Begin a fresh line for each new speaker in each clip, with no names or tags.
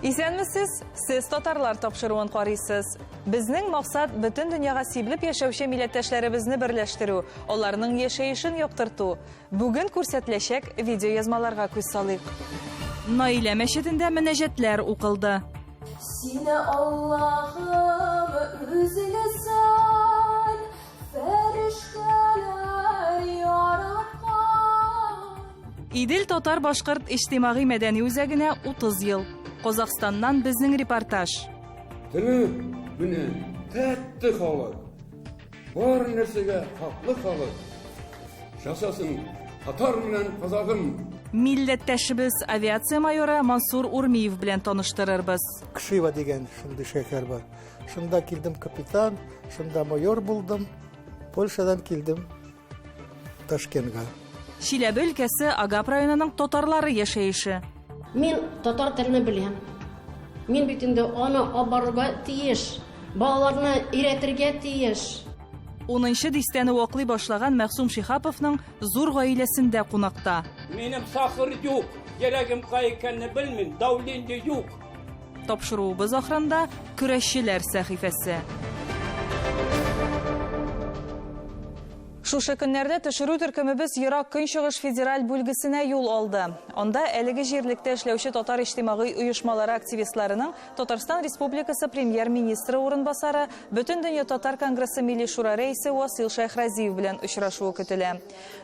Исәнмесез, сез татарлар тапшыруын карыйсыз. Безнең максат бөтен дөньяга сибелеп яшәүче милләттәшләребезне берләштерү, аларның яшәешен яктырту. Бүген күрсәтеләчәк видеоязмаларга күз салыйк. Наилә мәчетендә мөнәҗәтләр укылды.
Сине Аллаһым үзеңә сан, фәрештәләр яраткан.
Идел татар-башкорт иҗтимагый мәдәни үзәгенә 30 ел. Казакъстаннан безнең репортаж.
Тиле менә тәтте халык. Бар нәрсәгә хаклы халык. Жасасын татар белән казагым.
Милләттәшебез авиация майоры Мансур Урмиев белән таныштырырбыз.
Кшива дигән шундый шәһәр бар. Шунда килдем капитан, шунда майор булдым. Польшадан килдем Ташкентка.
Чиләбе өлкәсе Агап районының татарлары яшәеше.
Мин татар телен беләм. Мин бит инде аны абарга тиеш, балаларны өйрәтергә тиеш.
10-нчы дистәне ваклый башлаган Мәхсум Шихаповның зур гаиләсендә кунакта.
Минем сахыр юк, йөрәгем кай икәнне белмим, дәүлинде юк.
Тапшыруыбыз ахырында көрәшчеләр сәхифәсе. Шушы көннәрдә төшерү төркемебез Ерак Көнчыгыш федераль бүлгесенә юл алды. Анда әлеге җирлектә эшләүче татар иҗтимагый оешмалары активистларының Татарстан Республикасы премьер-министры урынбасары, Бөтен дөнья татар конгрессы милли шура рәисе Васил Шәйхразиев белән очрашуы көтелә.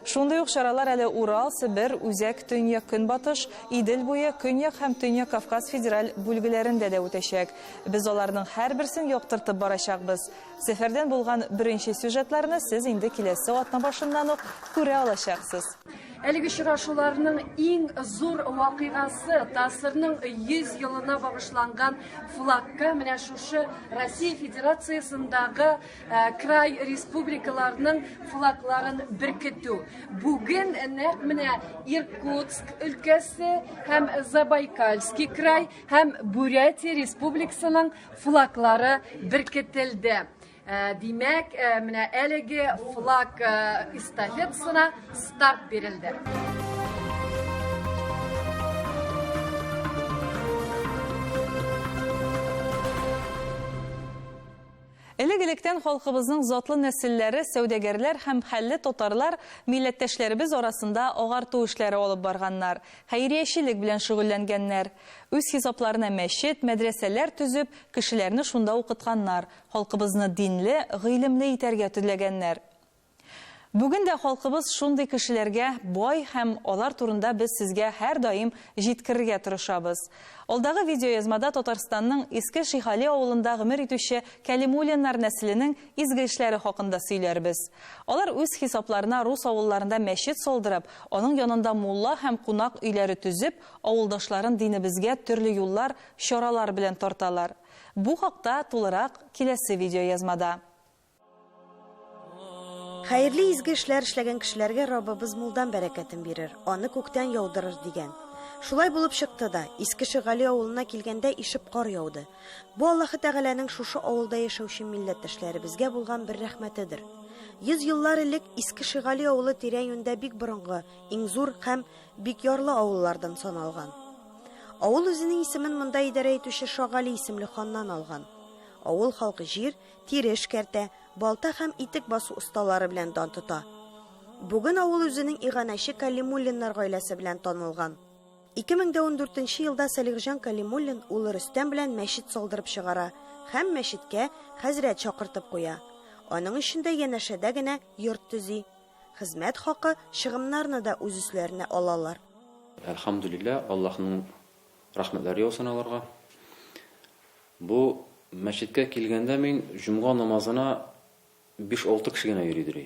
Шундый ук чаралар әле Урал, Себер, Үзәк, Төньяк Көнбатыш, Идел буе, Көньяк һәм Төньяк Кавказ федераль бүлгеләрендә дә үтәчәк. Без аларның һәрберсен яктыртып барачакбыз. Сәфәрдән булган беренче сюжетларны сез инде киләсе атна башыннан ук күрә алачаксыз.
Әлеге очрашуларның иң зур вакыйгасы Тасырның 100 елына багышланган флагка менә шушы Россия Федерациясындагы край республикаларының флагларын беркетү. Бүген нәкъ менә Иркутск өлкәсе һәм Забайкальский край һәм Бурятия республикасының флаглары беркетелде. Димәк, менә әлеге флаг эстафетасына старт бирелде.
Элек-электән халкыбызның затлы нәселләре, сәүдәгәрләр һәм хәлле татарлар милләттәшләребез арасында агарту эшләре алып барганнар, хәйриячелек белән шөгыльләнгәннәр. Үз хисапларына мәчет, мәдрәсәләр төзеп, кешеләрне шунда укытканнар, халкыбызны динле, гыйлемле итәргә теләгәннәр. Бүген дә халкыбыз шундый кешеләргә бай һәм алар турында без сезгә һәр даим җиткерергә тырышабыз. Алдагы видеоязмада Татарстанның Иске Шихали авылында гомер итүче Кәлимуллиннар нәселенең изге эшләре хакында сөйләрбез. Алар үз хисапларына рус авылларында мәчет салдырып, аның янында мулла һәм кунак өйләре төзеп, авылдашларын динебезгә төрле юллар, чаралар белән тарталар. Бу хакта тулырак киләсе видеоязмада.
Хәерле изге эшләр эшләгән кешеләргә Раббыбыз мулдан бәрәкәтен бирер, аны күктән яудырыр дигән. Шулай булып чыкты да, Иске Шигали авылына килгәндә ишеп кар яуды. Бу Аллаһы Тәгаләнең шушы авылда яшәүче милләттәшләребезгә булган бер рәхмәтедер. 100 еллар элек Иске Шигали авылы тирә-юньдә бик борынгы, иң зур һәм бик ярлы авыллардан саналган. Авыл үзенең исемен монда идарә итүче Шагали исемле ханнан алган. Авыл халкы җир, тире эшкәртә, балта һәм итек басу осталары белән дан тота. Бүген авыл үзенең иганәче Кәлимуллиннар гаиләсе белән танылган. 2014 елда Салихҗан Кәлимуллин улы Рөстәм белән мәчет салдырып чыгара һәм мәчеткә хәзрәт чакыртып куя. Аның эчендә янәшәдә генә йорт төзи. Хезмәт хакы, чыгымнарны да үз үсләренә алалар.
Әлхәмдүлилләh, Аллаһның рәхмәтләре яусын аларга. Бу мәчеткә килгәндә мин җомга намазына 5-6 кеше генә йөридер.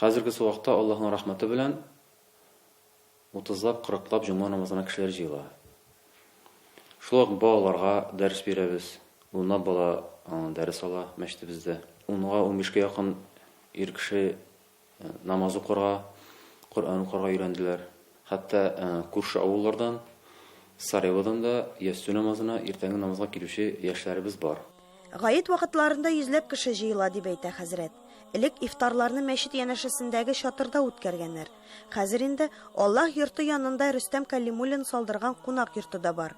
Хәзерге вакытта Аллаһның рәхмәте белән 30-40 җомга намазына кешеләр җыела. Шулай балаларга дәрес бирәбез. Унда бала дәрес ала мәчетебездә. 10-15 якын ир кеше намаз укырга, Коръән укырга өйрәнделәр. Хәтта күрше авыллардан, Сараеводан да ястү намазына, иртәнге намазга килүче яшьләребез бар.
Гает вакытларында йөзләп кеше җыела дип әйтә хәзрәт. Элек ифтарларны мәчет янәшәсендәге чатырда үткәргәннәр. Хәзер инде Аллаһ йорты янында Рөстәм Кәлимуллин салдырган кунак йорты да бар.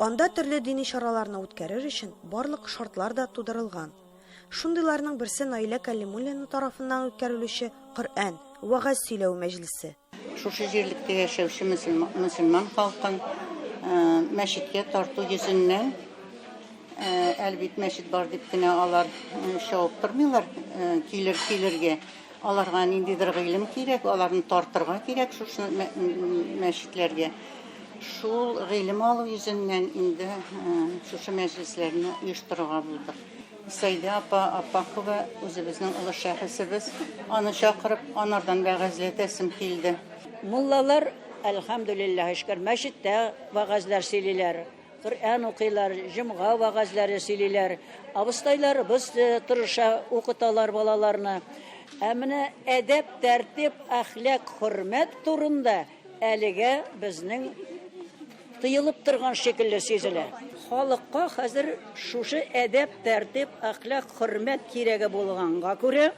Анда төрле дини чараларны үткәрер өчен барлык шартлар да тудырылган. Шундыйларның берсе Наилә Кәлимуллина тарафыннан үткәрелүче Коръән вәгазь сөйләү мәҗлесе.
Шушы җирлектә яшәүче мөселман халкын мәчеткә тарту йөзеннән, әлбит мәчет бар дип кенә алар шауып тормыйлар, килергә. Аларга ниндидер гыйлем кирәк, аларны тартырга кирәк шушы мәчетләргә. Шул гыйлем алу йөзеннән инде шушы мәҗлесләрне оештырырга булдык. Сәйдә апакова үзебезнең олы шәхесебез, аны чакырып, анардан вәгазьләтәсем килде.
Муллалар, әлхәмдүлилләһ, шөкер, мәчеттә вәгазьләр сөйлиләр, Коръән укыйлар, җомга вәгазьләре сөйлиләр. Абыстайлар без тырыша укыталар балаларны. Ә менә әдәп, тәртип, әхлак, хөрмәт турында әлегә безнең тыелып торган шикелле сизелә. Халыкка хәзер шушы әдәп, тәртип, әхлак, хөрмәт кирәге булганга күрә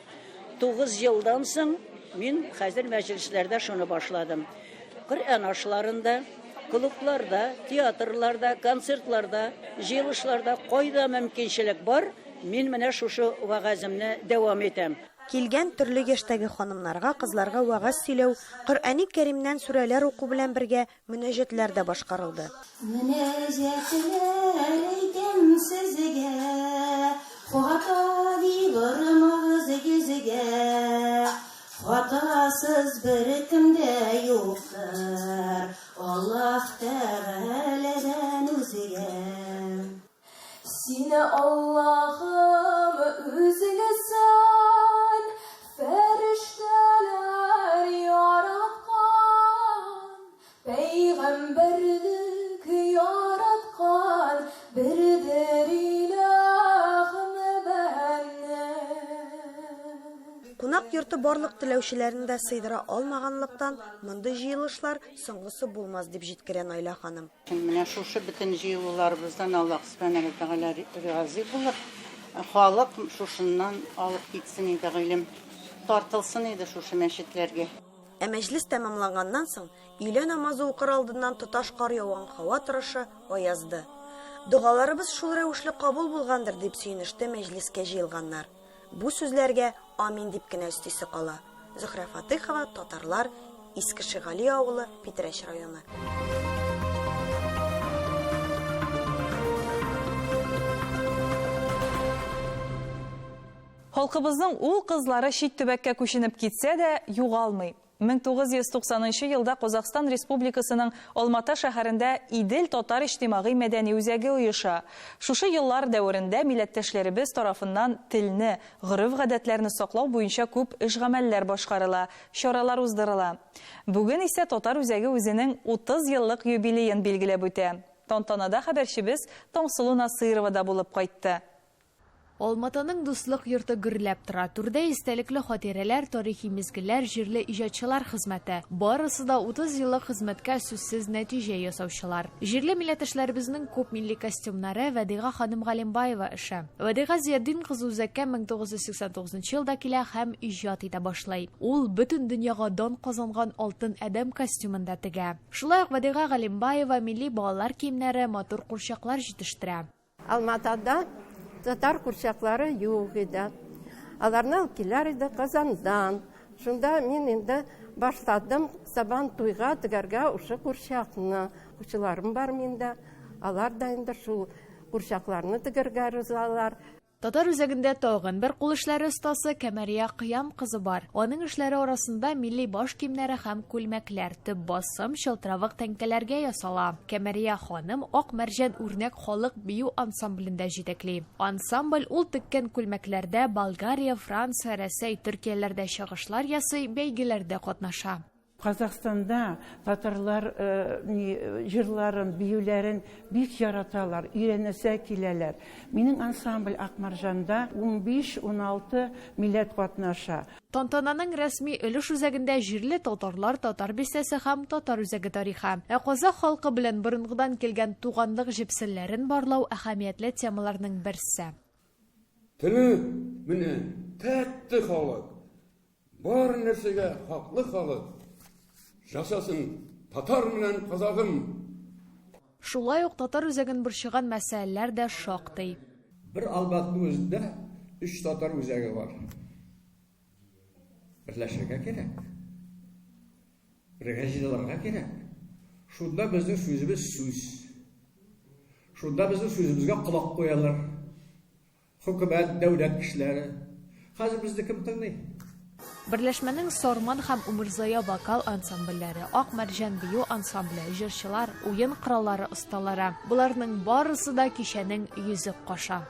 9 елдан соң мин хәзер мәҗлесләрдә шуны башладым. Коръән ашларында, клубларда, театрларда, концертларда, җыелышларда кайда мөмкинчелек бар, мин менә шушы вәгаземне дәвам итәм.
Килгән төрле яшьтәге ханымнарга, кызларга вәгазь сөйләү, Коръәни Кәримнән сүрәләр уку белән бергә мөнәҗәтләр дә башкарылды.
Мөнәҗәтләр әйтәм сезгә, хата дибырмагыз йөзгә, хатасыз беркемдә юктыр, Аллаһ Тәгаләдән үзгә. Сине Аллаһым үзгәсән, фәрештәләр яраткан, пәйгамбәрлек яраткан, бердер илаһны бәнне.
Кунак йорты барлык теләүчеләрен дә сыйдыра алмаганлыктан, мондый җыелышлар соңгысы булмас дип җиткерә Наилә ханым.
Менә шушы бөтен җыелуларыбыздан Аллаһ Сүбхәнәһү ва Тәгалә разый булыр. Халык шушыннан алып китсен иде гыйлем, тартылсын иде шушы мәчетләргә.
Мәҗлес тәмамланганнан соң, өйлә намазы укыр алдыннан тоташ кар яуган һава торышы аязды. Дугаларыбыз шул рәвешле кабул булгандыр дип сөенеште мәҗлескә җыелганнар. Бу сүзләргә амин дип кенә өстисе кала. Зөһрә Фатыйхова, татарлар, Иске Шигали авылы, Питрәч районы.
Халкыбызның ул кызлары чит төбәккә күченеп китсә дә, югалмый. 1990 елда Казакстан Республикасының Алматы шәһәрендә Идел татар иҗтимагый мәдәни үзәге оеша. Шушы еллар дәверендә милләттәшләребез тарафыннан телне, гореф-гадәтләрне саклау буенча күп эш-гамәлләр башкарыла, чаралар уздырыла. Бүген исә татар үзәге үзенең 30 еллык юбилеен билгеләп үтә. Тантанада хәбәрчебез Таңсылу Насыйрова да булып кайтты.
Алматының дуслык йорты гөрләп тора. Түрдә истәлекле хатирәләр, тарихи мизгелләр, җирле иҗатчылар хезмәте. Барысы да 30 еллык хезмәткә сүзсез нәтиҗә ясаучылар. Җирле милләттәшләребезнең күп милли костюмнары Вәдига ханым Галимбаева эше. Вәдига Зияддин кызы үзәккә 1989 елда килә һәм иҗат итә башлый. Ул бөтен дөньяга дан казанган алтын әдәм костюмында тегә. Шулай ук Вәдига Галимбаева милли балалар киемнәре, матур курчаклар җитештерә.
Алматада татар курчаклары юк иде. Аларны алып киләр иде Казандан. Шунда мин инде башладым сабан туйга тегәргә ушы курчакны. Укучыларым бар миндә. Алар да инде шул курчакларны тегәргә ризалар.
Татар үзәгендә тагын бер кул эшләре остасы Кәмәрия Кыям кызы бар. Аның эшләре арасында милли баш киемнәре һәм күлмәкләр, төп басым, чылтыравык тәңкәләргә ясала. Кәмәрия ханым ак мәрҗән үрнәк халык бию ансамблендә җитәкли. Ансамбль ул теккән күлмәкләрдә Болгария, Франция, Рәсәй, Төркияләрдә чыгышлар ясый, бәйгеләрдә катнаша.
Казакстанда татарлар җырларын, биюләрен бик яраталар, өйрәнәсә киләләр. Минем ансамбль Акмарҗанда 15-16 милләт катнаша.
Тантананың рәсми өлеш үзәгендә җирле татарлар, татар бистәсе һәм татар үзәге тарихы. Казак халкы белән борынгыдан килгән туганлык җепселләрен барлау әһәмиятле темаларның берсе.
Теле менә тәтте халык. Бар нәрсәгә хаклы халык. Жасасын татар менән казагым.
Шулай ук татар үзәген борчыган мәсьәләләр дә шактый.
Bir Albatning o'zida 3 tatar o'zagi bor. Birlashishga kerak. Birlashishlarga kerak. Shunda bizning so'zimiz so'z. Shunda bizning so'zimizga quloq qo'yarlar. Hukumat, davlat kishilari. Hozir bizni kim tanlaydi?
Birleşmenin Sorman һәм Умырзая вокал ансамбльләре, Ак Мәрҗән бию ансамбле, җырчылар, уен кораллары осталары. Буларның барысы да кичәнең йөзеп каша.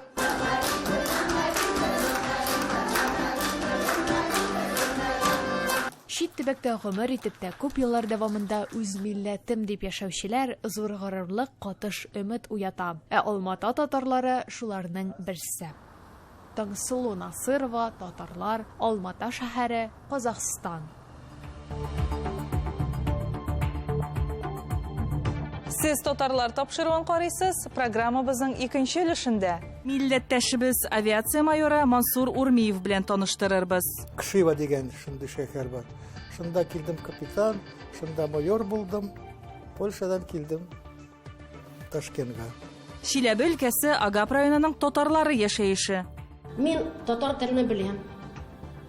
Чит төбәктә гомер итеп тә күп еллар дәвамында үз милләтем дип яшәүчеләр зур горурлык, катыш өмет уята. Алмата татарлары шуларның берсе. Таңсылу Насырова, татарлар, Алмата шәһәре, Казахстан.
Сез татарлар тапшыруын карыйсыз, программабызның икенче өлешендә милләттәшебез авиация майоры Мансур Урмиев белән таныштырырбыз.
Кшива дигән шундый шәһәр бар. Шунда килдем капитан, шунда майор булдым. Польшадан килдем Ташкентка.
Чиләбе өлкәсе Агап районының татарлары яшәеше.
Мин татар телен беләм.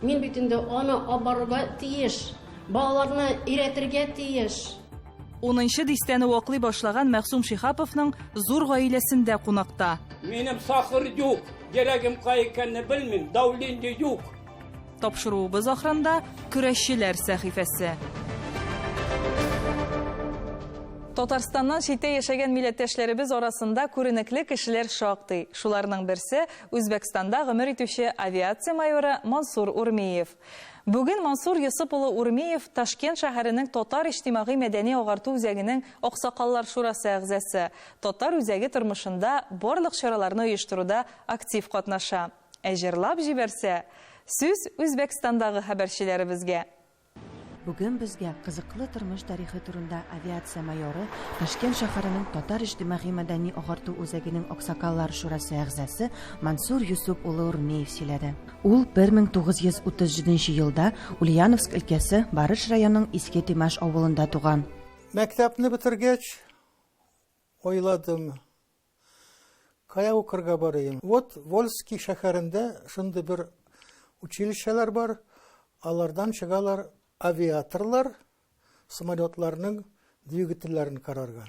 Мин бит инде аны абарга тиеш. Балаларны өйрәтергә тиеш.
10-нчы дистәне ваклый башлаган Мәхсум Шихаповның зур гаиләсендә кунакта.
Минем сахыр юк, йөрәгем кай икәнне белмим, давление юк.
Тапшыруыбыз ахырында көрәшчеләр сәхифәсе. Татарстаннан читтә яшәгән милләттәшләребез арасында күренекле кешеләр шактый. Шуларның берсе Үзбәкстанда гомер итүче авиация майоры Мансур Урмиев. Бүген Мансур Юсуп улы Урмиев Ташкент шәһәренең татар иҗтимагый мәдәни агарту үзәгенең Аксакаллар шурасы әгъзасы. Татар үзәге тормышында барлык чараларны оештыруда актив катнаша. Җырлап җибәрсә, сүз Үзбәкстандагы хәбәрчеләребезгә.
Бүген безгә кызыклы тормыш тарихы турында авиация майоры Ташкент шәһәренең татар иҗтимагый мәдәни агарту үзәгенең Аксакаллар шурасы әгъзасы Мансур Юсуп улы Урмиев сөйләде. Ул 1937 елда Ульяновск өлкәсе Барыш районының Иске Тимаш авылында туган.
Мәктәпне бетергәч, ойладым, кая укырга барыйм. Вот Вольский шәһәрендә шундый бер училищелар бар, алардан чыгалар авиаторлар самолетларның двигательләрен карарга.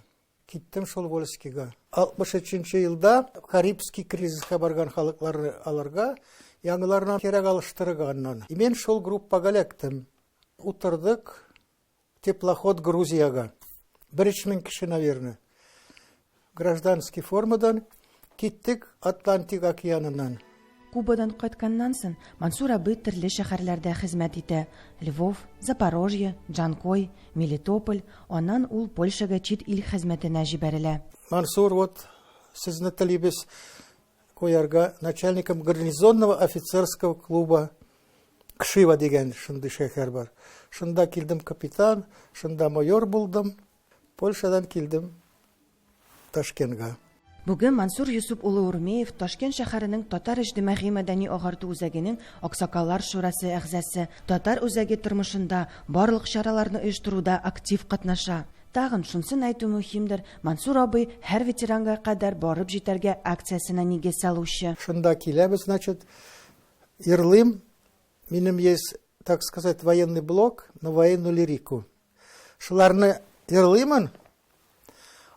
Киттем шул Вольскийга. 63 елда Карибский кризиска барган халыкларны аларга яңаларына кирәк алыштырганнан. Мен шул группага эләктем. Утырдык теплоход Грузияга. 1000 кеше, наверное. Гражданский формадан киттек Атлантик океанынан.
Кубадан кайтканнан соң Мансур абый төрле шәһәрләрдә хезмәт итә. Львов, Запорожье, Джанкой, Мелитополь, аннан ул Польшага чит ил хезмәтенә җибәрелә.
Мансур, вот сезне телибез коярга начальником гарнизонного офицерского клуба Кшива дигән шундый шәһәр бар. Шунда килдем капитан, шунда майор булдым. Польшадан килдем Ташкентка.
Бүген Мансур Юсуп улы Урмиев Ташкент шәһәренең татар иҗтимагый мәдәни агарту үзәгенең Аксакаллар шурасы әгъзасы. Татар үзәге тормышында барлык чараларны оештыруда актив катнаша. Тагын шунысын әйтү мөһимдер, Мансур абый һәр ветеранга кадәр барып җитәргә акциясына нигез салучы.
Шунда киләбез, значит, йырлыйм. Минем есть, так сказать, военный блок на военную лирику. Шуларны йырлыймын,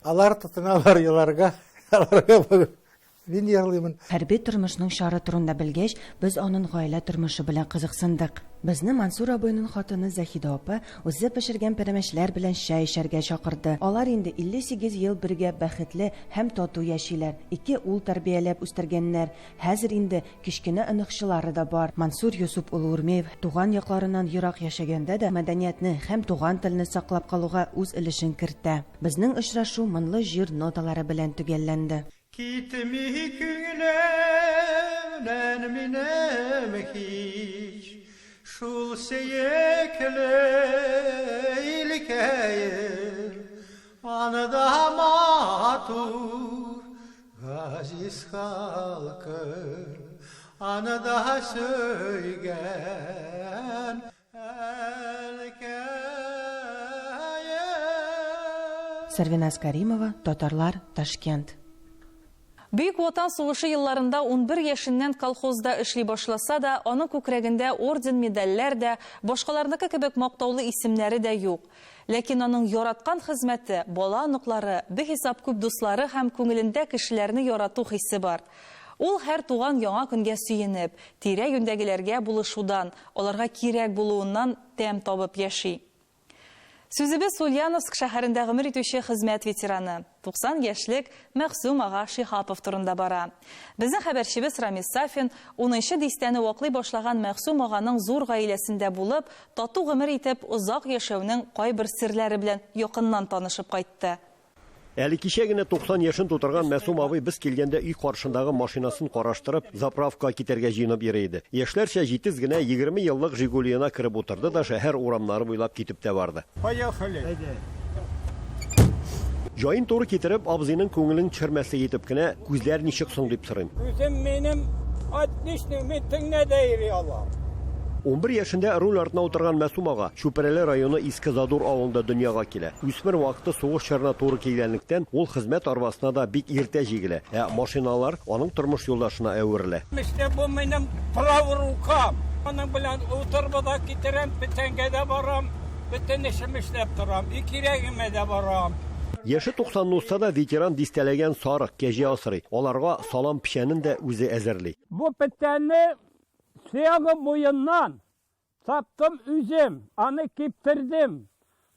алар тотыналар еларга. Мин йырлыймын.
Хәрби тормышның шары турында белгәч, без аның гаилә тормышы белән кызыксындык. Безне Мансур абыйның хатыны Заһида апа үзе пешергән пәрәмәчләр белән чәй эчәргә чакырды. Алар инде 58 ел бергә бәхетле һәм тату яшиләр. 2 ул тәрбияләп үстергәннәр. Хәзер инде кичкенә ыныгчылары да бар. Мансур Юсуп улы Урмиев туган якларыннан ерак яшәгәндә дә мәдәниятне һәм туган телне саклап калуга үз өлешен кертә. Безнең очрашу монлы җир ноталары белән төгәлләнде.
Gitmi günümden minem hiç Şul seyekle ilkeyi Anıda matur gaziz halkı Anıda söygen
Сәрвиназ Каримова, Татарлар, Ташкент.
Бөек Ватан сугышы елларында 11 яшеннән колхозда эшли башласа да, аның күкрәгендә орден, медальләр дә, башкаларныкы кебек мактаулы исемнәре дә юк. Ләкин аның яраткан хезмәте, бала аныклары, бихисап күп дуслары һәм күңелендә кешеләрне ярату хисе бар. Ул һәр туган яңа көнгә сөенеп, тирә-юньдәгеләргә булышудан, аларга кирәк булуыннан тәм табып яши. Сүзебез Ульяновск шәһәрендә гомер итүче хезмәт ветераны, 90 яшьлек Мәхсүм ага Шихапов турында бара. Безнең хәбәрчебез Рамис Сафин 10-нчы дистәне ваклый башлаган Мәхсүм аганың зур гаиләсендә булып, тату гомер итеп озак яшәүнең кайбер серләре белән якыннан танышып кайтты.
Әле кичә генә 90 яшын тутырган Мәсүм абый без килгәндә үй каршындагы машинасын караштырып, заправка китәргә җыенып йөри иде. Яшьләрчә җитез генә 20 еллык Жигулиена кереп утырды да шәһәр урамнары буйлап китеп тә барды.
Поехали.
Җаен туры китереп, абзыйның күңелен төшермәсе итеп кенә күзләр ничек соң дип сорыйм.
Үзем минем отличный митингне дә йөри алам.
11 яшендә руль артына утырган Мәсүм ага Чүпрәле районы Иске Задур авылында дөньяга килә. Үсмер вакыты сугыш чорына туры килгәнлектән, ул хезмәт арбасына да бик иртә җигелә. Машиналар аның тормыш юлдашына әверелә.
İşte bu benim правый рукам. Аның белән утырбыда китерәм, битенгә барам, битен эшем эшләп торам, кирәгемә дә барам.
Яшы 90 нулса да ветеран дистәләгән сарык кәҗә асрый. Аларга салам пишәнен дә үзе әзерли.
Bu biteni Siyagı boyundan taptım üzüm, anı kiptirdim.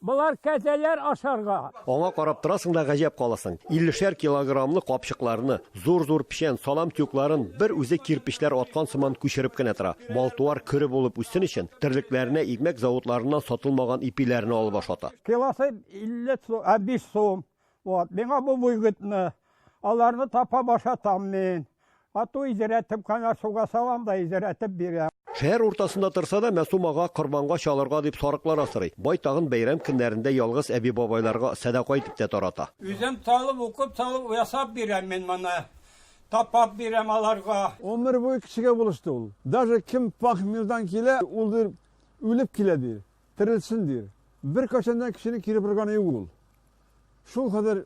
Bunlar kezeler aşarga.
Аңа карап торасың да гаҗәп каласың. 50 килограммлы капчыкларны, зур-зур пишән салам тюкларын бер үзе кирпечләр аткан сыман күчереп кенә тора. Балтуар көре булып үссен өчен терлекләренә икмәк заводларыннан сатылмаган ипиләрне алып ашата.
Килосы 50 сум. Вот, миңа бу буйгытны, аларны тапа башатам мен. Ату изеретіп қана суға салам да изеретіп бирәм.
Шәһәр уртасында торса да Мәсүм ага корбанга чалырга дип сарыклар асрый. Байтагын бәйрәм көннәрендә ялгыз әби бабайларга садака итеп тә тарата.
Үзем талып укып, талып ясап бирәм мен моны. Тапап бирәм аларга.
Ömür boyu kişiye buluştu ol. Даже kim Pakmir'dan kile uldur, ölüp kiledir, tirilsin dir. Bir kaçandan kişinin kirip bırganı yok ol. Şu kadar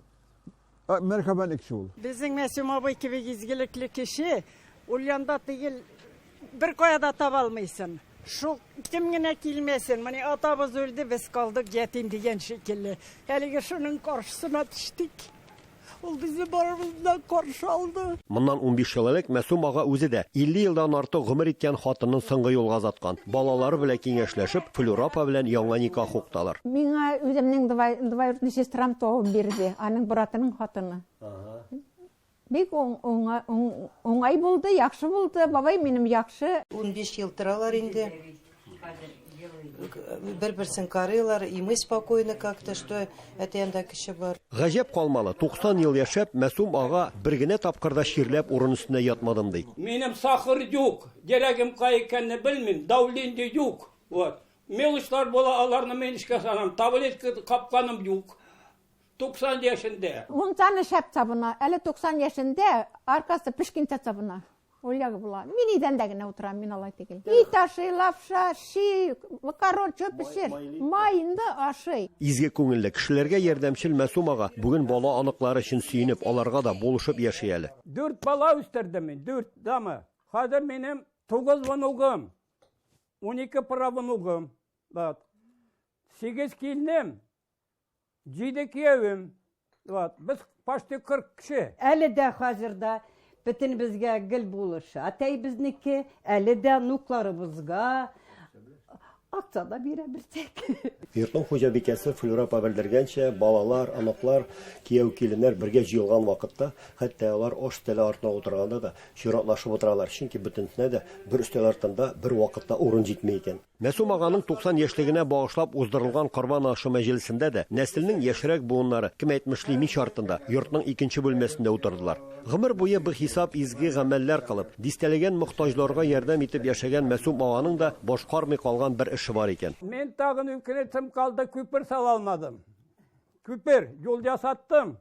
merhabanlık şu ol.
Bizim Мәсүм абый gibi izgilikli kişi, ulyanda değil, bir koyada tabalmıysın. Şu kimgine kilmesin, mani atabız öldü, biz kaldık yetim diyen şekilde. Hele şunun karşısına düştük. Ул bizi barımızdan karşı aldı.
Моннан 15 ел элек Мәсүм ага үзе дә 50 елдан артык гомер иткән хатынын соңгы юлга заткан. Балалары белән киңәшләшеп, Флюрапа белән яңа никах укталар.
Миңа үземнең двоюродный сестрам табып бирде, аның братының хатыны. Бик оңай булды, яхшы булды. Бабай минем яхшы.
15 ел торалар инде. Бер-берсен карыйлар, и мы спокойно как-то, что это янда кеше бар.
Гаҗәп калмалы, 90 ел яшәп, Мәсүм ага бер генә тапкырда ширләп урын өстенә ятмадым ди.
Минем сахар юк, дерегим кай икәнне белмим, давленде юк. Вот. Мелышлар була, аларны мен ишкә санам, таблетка капканым юк. 90 яшендә.
Унтаны шәп табына, әле 90 яшендә аркасы пешкинтә табына. Ольга була. Мин идәндә генә утырам, мин алай түгел. Ит ашый, лапша, ши, макарон, чөп пешер. Майында ашый.
Изге күңелле кешеләргә ярдәмчел Мәсүм ага бүген бала аныклары өчен сөенеп, аларга да булышып яши әле.
4 бала үстердем мин, 4 дамы. Хәзер минем 9 внугым, 12 правнугым. Вот. 8 килнем, 7 киявем. Вот. Без почти 40 кеше.
Әле дә хәзердә bütün bizge gül buluşu. Atay bizniki, eli de nukllarımızga atsa da birebircek.
Йортның хуҗабикәсе Флюрапа белдергәнчә, балалар, анаклар, кияү киленнәр бергә җыелган вакытта, хәтта алар аш теле артына утырганда да чиратлашып утыралар, чөнки бөтенсенә дә бер өстәл артында бер вакытта урын җитмәй икән. Мәсүм аганың 90 яшьлегенә багышлап уздырылган корбан ашы мәҗлесендә дә нәселнең яшьрәк буыннары кем әйтмешли мич артында йортның икенче бүлмәсендә утырдылар. Гомер буе бер хисап изге гамәлләр кылып, дистәләгән мохтаҗларга ярдәм итеп яшәгән Мәсүм аганың да башкармый калган бер эше бар икән.
Мен тагын үкенетим калды, күпер сала алмадым. Күпер, юл ясаттым.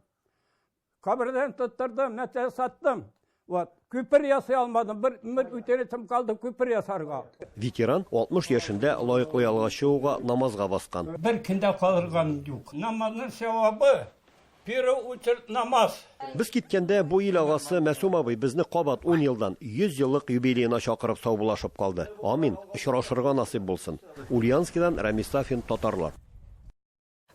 Кабырдан тоттырдым, нәрсә саттым. Вот, күпер ясый алмадым. Бер үкенетим калды, күпер ясарга.
Ветеран 60 яшендә лаеклы ялга чыгуга намазга баскан.
Бер көндә калырган юк. Намазның савабы Пирі учір намаз.
Біз кеткенде бу ил агасы Мәсум абый безне кабат 10 елдан 100 еллык юбилейына чакырып саубулашып калды. Амин. Очрашырга насыйп булсын. Ульяновскидан Рамис Сафин, татарлар.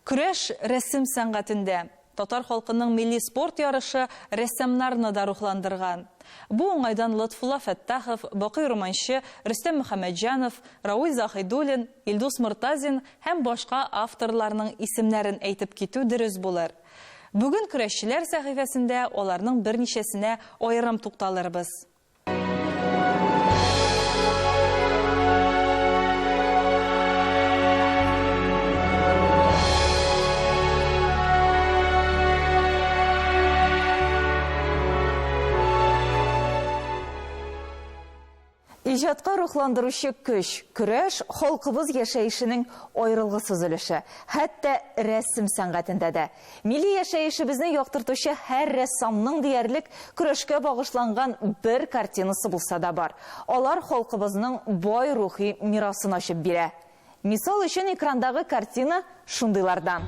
Көрәш рәсем сәнгатендә. Татар халкының милли спорт ярышы рәссамнарны да рухландырган. Бу уңайдан Лотфулла Фәттахов, Бакый Романчы, Рөстәм Мөхәммәтҗанов, Рауил Захидуллин, Илдус Мортазин һәм башка авторларның исемнәрен әйтеп китү дөрес булыр. Бүген көрәшчеләр сәхифәсендә аларның берничәсенә аерым тукталырбыз. Иҗатка рухландыручы көч, көрәш халкыбыз яшәешенең аерылгысыз өлеше, хәтта рәсем сәнгатендә дә. Милли яшәешебезне яктыртучы һәр рәссамның диярлек көрәшкә багышланган бер картинасы булса да бар. Алар халкыбызның бай рухи мирасын ачып бирә. Мисал өчен экрандагы картина шундыйлардан.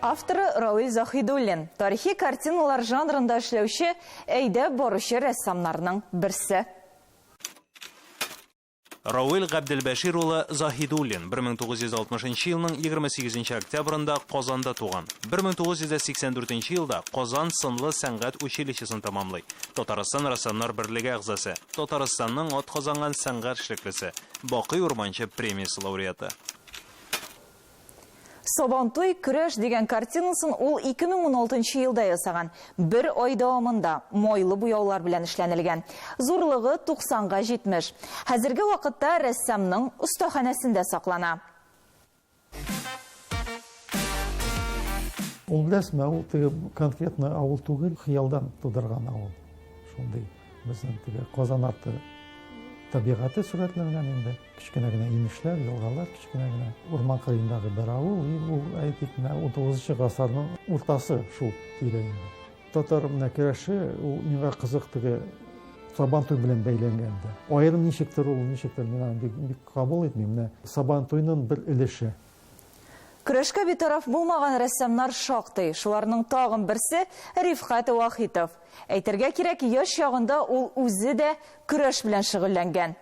Авторы Рауил Захидуллин, тарихи картиналар жанрында эшләүче әйдә баручы рәссамнарның берсе.
Рауил Габделбәшир улы Захидуллин 1960 елның 28 октябрында Казанда туган. 1984 елда Казан сынлы сәнгать училищесын тамамлый. Татарстан рәссамнар берлеге әгъзасы, Татарстанның атказанган сәнгать эшлеклесе, Бакый Урманчы премиясе лауреаты.
Сабантуй көрәш дигән картинасын ул 2016 елда ясаган. Бер ай дәвамында майлы буяулар белән эшләнелгән. Зурлыгы 90-га 70. Хәзерге вакытта рәссамның остаханәсендә саклана.
Ул беләсме, ул конкретно авыл түгел, хыялдан тудырган авыл. Шундый безнең Казан арты табигаты сурәтләнгән инде. Кичкенә генә инешләр, елгалар, кичкенә генә урман кырыендагы бер авыл, ул әйтик, 19 гасырның уртасы шул тирәендә. Татар көрәше ул миңа кызык Сабантуй белән бәйләнгән. Аерым ничектер миңа бик кабул итмим. Сабантуйның бер өлеше.
Көрәшкә битараф булмаган рәссамнар шактый. Шуларның тагын берсе Рифкат Вахитов. Әйтергә кирәк, яшь чагында ул үзе дә көрәш белән шөгыльләнгән.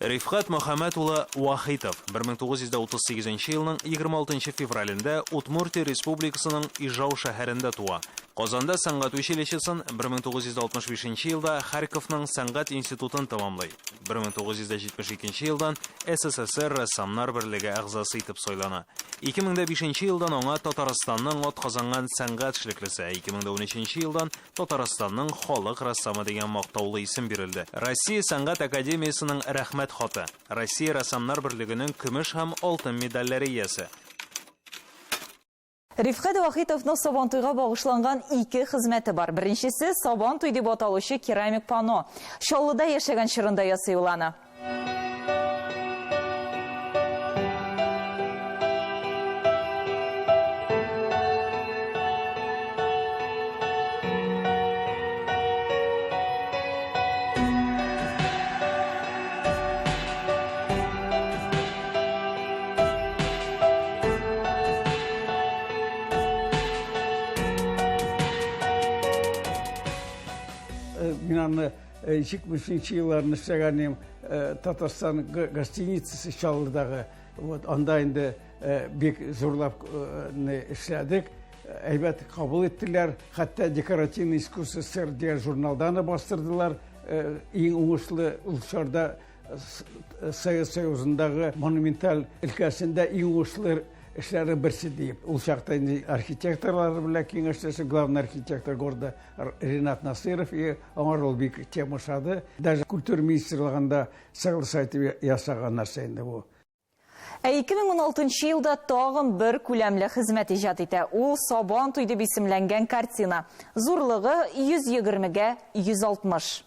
Рифкат Мөхәммәт улы Вахитов 1938 елның 26 февралендә Удмуртия Республикасының Ижау шәһәрендә туа. Казанда сәнгать училищесын 1965 елда Харьковның сәнгать институтын тамамлый. 1972 елдан СССР рәссамнар берлеге әгъзасы итеп сайлана. 2005 елдан аңа Татарстанның атказанган сәнгать эшлеклесе, 2013 елдан Татарстанның халык рәссамы дигән мактаулы исем бирелде. Россия сәнгать академиясының рәхмәт хаты, Россия рәссамнар берлегенең көмеш һәм алтын медальләре иясе.
Рифкат Вахитовның Сабантуйга багышланган 2 хезмәте бар. Беренчесе Сабантуй дип аталучы керамик панно. Чаллыда яшәгән чорында ясый ул аны.
Мен аны 70 елларны эшләгәнем Татарстан гостиницасы Чаллыдагы. Анда инде бик зурлап эшләдек. Әйбәт кабул иттеләр. Хәтта декоративный искусство СССР дигән журналдан бастырдылар. Иң уңышлы улчарда Совет Союзындагы монументаль өлкәсендә иң уңышлы эшләре берсе дип. Ул чакта архитекторлар белән киңәшләшә, главный архитектор города Ренат Насыров и аңар ул бик темашады. Даже культура министрлыгында согласовать ясаган нәрсә инде бу.
2016 елда тағын бір күләмлі хезмәт иҗат итә. Ул Сабан туй дип исемләнгән картина. Зурлыгы 120-гә 160.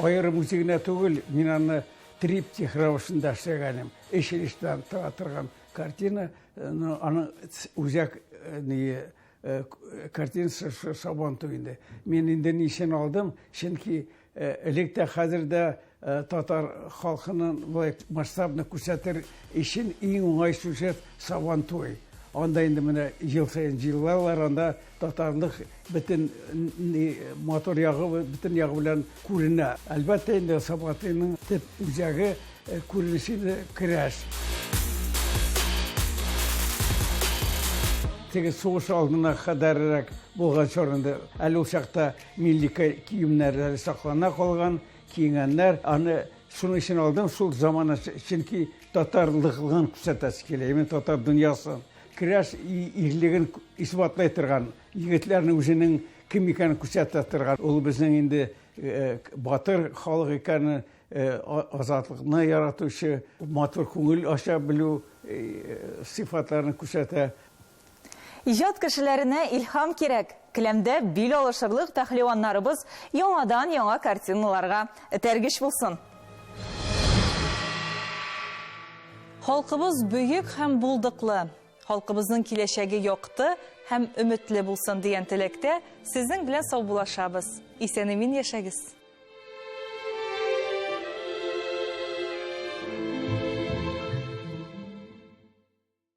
Айрым үзегенә түгел, мин аны триптих рәвешендә эшләгәнем. Эшелештән тора торган картина, аны үзәк картинасы Сабан туенда. Мин инде нишен алдым, чөнки электе хәзердә татар халкының булай масштабны күрсәтер өчен иң уңай сюжет Сабан туй. Анда инде менә ел сайын җыелалар, анда татарлык бөтен мотор ягы, бөтен ягы белән күренә. Әлбәттә инде Сабан туйның төп үзәге күренеше көрәш. Теге сугыш алдына кадәррәк булган чорында әле ул чакта милли киемнәр саклана калган, киенгәннәр. Аны шуның өчен алдым, шул заманы, чөнки татарлыгын күрсәтәсе килә. Мен татар дөньясын көрәш ирлеген исбатлай торган, егетләрнең үзенең кем икәнен күрсәтә торган. Ул безнең инде батыр халык икәнен, азатлыкны яратучы, матур күңел аша белү сыйфатларын күрсәтә.
Иҗат кешеләренә илһам кирәк. Келәмдә бил алышырлык пәһлеваннарыбыз яңадан яңа картиналарга этәргеч булсын. Халкыбыз бөек һәм булдыклы. Халкыбызның киләчәге якты һәм өметле булсын дигән теләктә сезнең белән сау булашабыз. Исән-имин яшәгез.